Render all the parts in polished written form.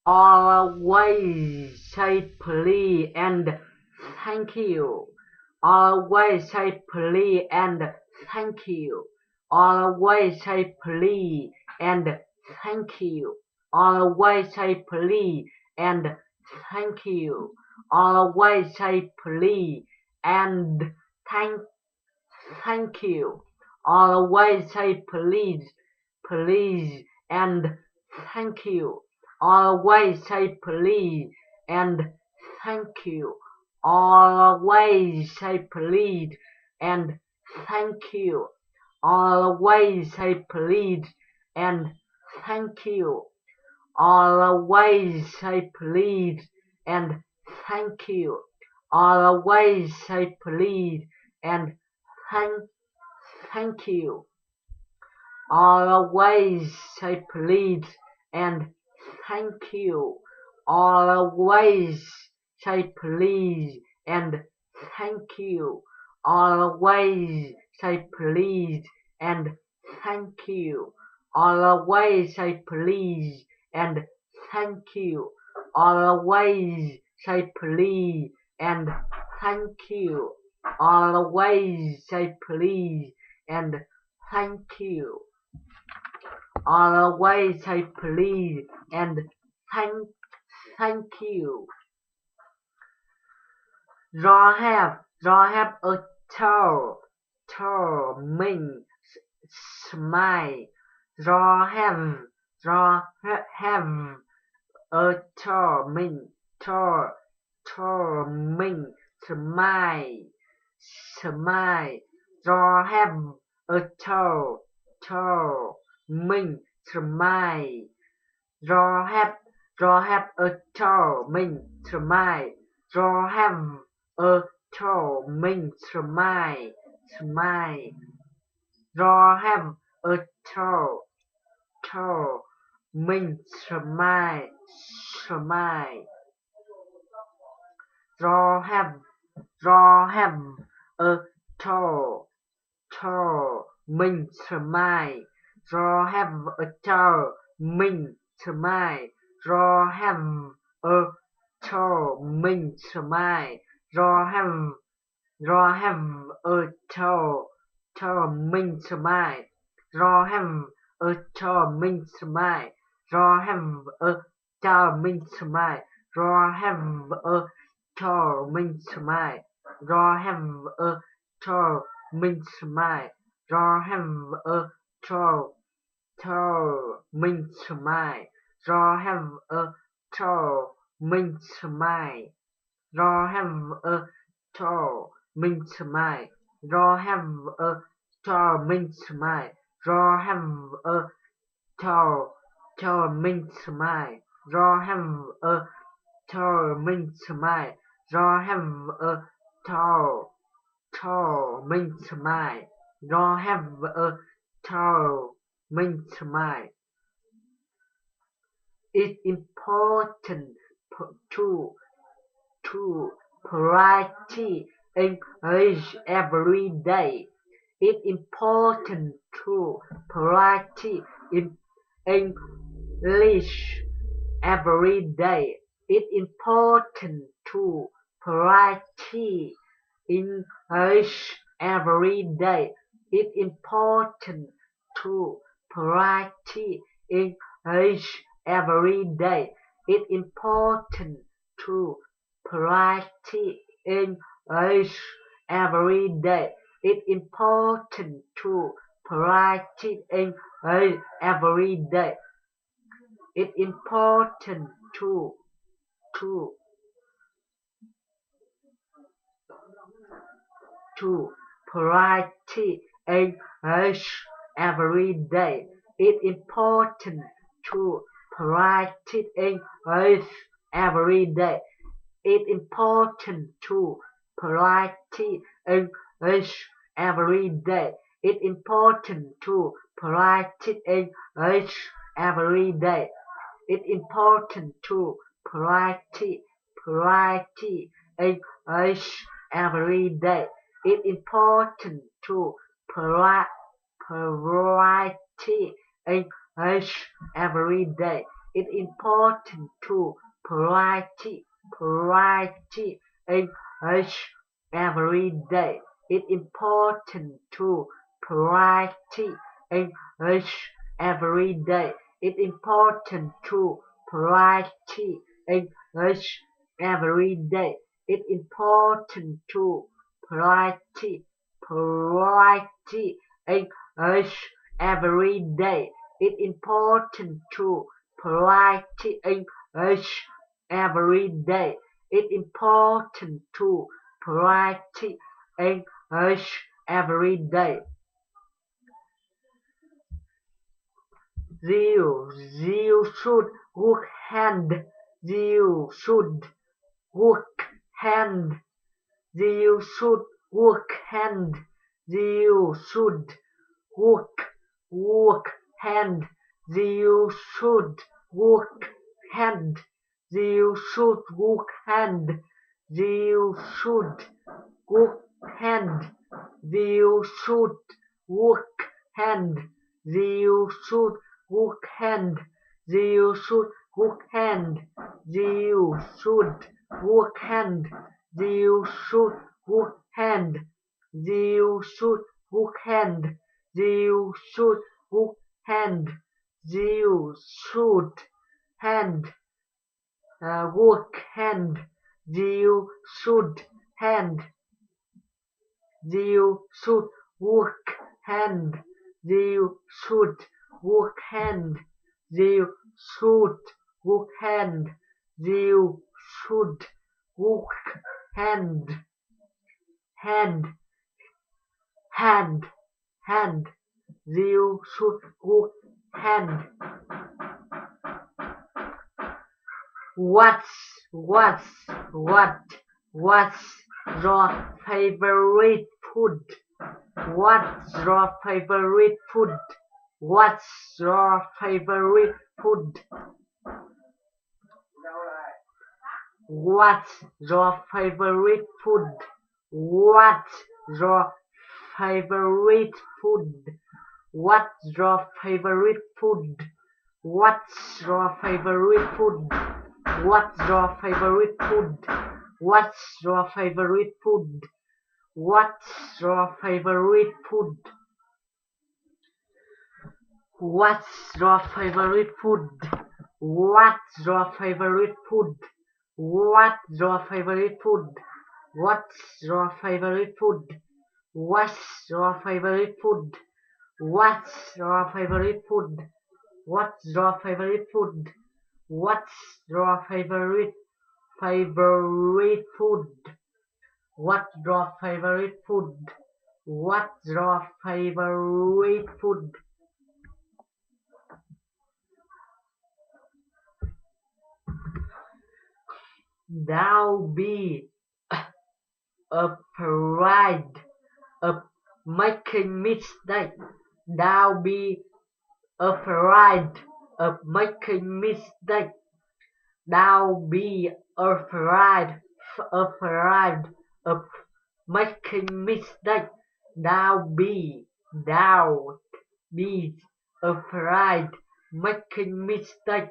Always say please and thank you. Always say please and thank you. Always say please and thank you. Always say please and thank you. Always say please and thank you. Always say please and thank you. Always say please and thank you. Always say please and thank you. Always say please and thank you. Always say please and thank you. Always say please and thank you. Always say please and thank you. Always say please and thank you. Always say please and thank you. Always say please and thank you. Always say please and thank you. Always say please and thank you. Always say please and thank you. Have a tall means smile. Have a tall means smile. Smile. Have a tall means smile. Have a tall means smile. Have a tall means smile. Smile. Have a tall means smile. Smile. Have a tall means smile. Have a tall means smile. Have a tall means smile. Have a tall means smile. Have a tall means smile. Have a tall means smile. Have a tall means smile. Have a tall means smile. Have a tall means smile. Have a tall means smile. Have a tall means smile. Have a tall means smile. Have a tall means smile. Have a tall means smile. Have a tall means smile. Have a tall means smile. It's important to practice English every day. It's important to practice English every day. It's important to practice English every day. It's important to practice English every day. It's important to practice English every day. It's important to practice English every day. It's important to practice English every day. It's important to practice English every day. It's important to practice English every day. It's important to practice English every day. It's important to practice English every day. It's important to practice English every day. It's important to practice English every day. It's important to practice English every day. It's important to practice English every day. It's important to practice English every day. It's important to practice English every day. It's important to practice English every day. You should work hand. You should work hand. You should work hand. You should work hand. You should work hand. You should work hand. You should work hand. You should work hand. You should work hand. You should work hand. You should work hand. You should work hand. You should work hand. You should work hand. You should hand work hand. You should hand. You should work hand. You should work hand. You should work hand. You should work hand. Hand. Hand. Hand. You should work hand. What's what what's your favorite food? What's your favorite food? What's your favorite food? What's your favorite food? What's your favorite food? What's your favorite food? What's your favorite food? What's your favorite food? What's your favorite food? What's your favorite food? What's your favorite food? What's your favorite food? What's your favorite food? What's your favorite food? What's your favorite food? What's your favorite food? What's your favorite food? What's your favorite food? What's your favorite food? What's your favorite food? Don't be afraid of making mistake. Don't be afraid of making mistake. Don't be afraid of making mistake. Don't be afraid making mistake.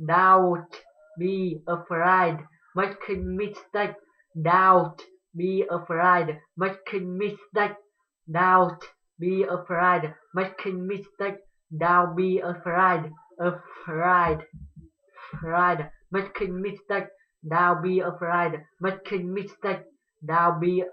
Don't be afraid making mistake. Don't be afraid making mistake. Don't be afraid making mistake. Don't be afraid making mistake. Don't be afraid making mistake. Don't be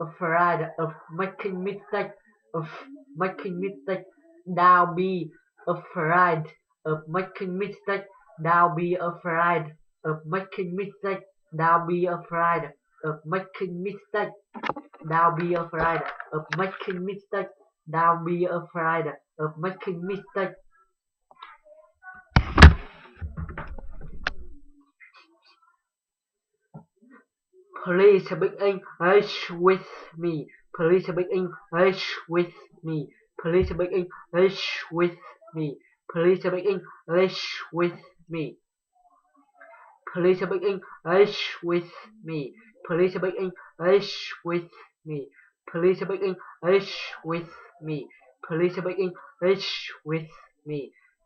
afraid of making mistake. Of making mistake. Don't be afraid of making mistake. Don't be afraid of making mistake. Don't be afraid of making mistake. Don't be afraid of making mistake. Don't be afraid of making mistake. Please speak English with me. Please speak English with me. Please speak English with me. Please speak English with me. Please speak English with me. Please speak English with me. Please speak English with me. Please speak English with me.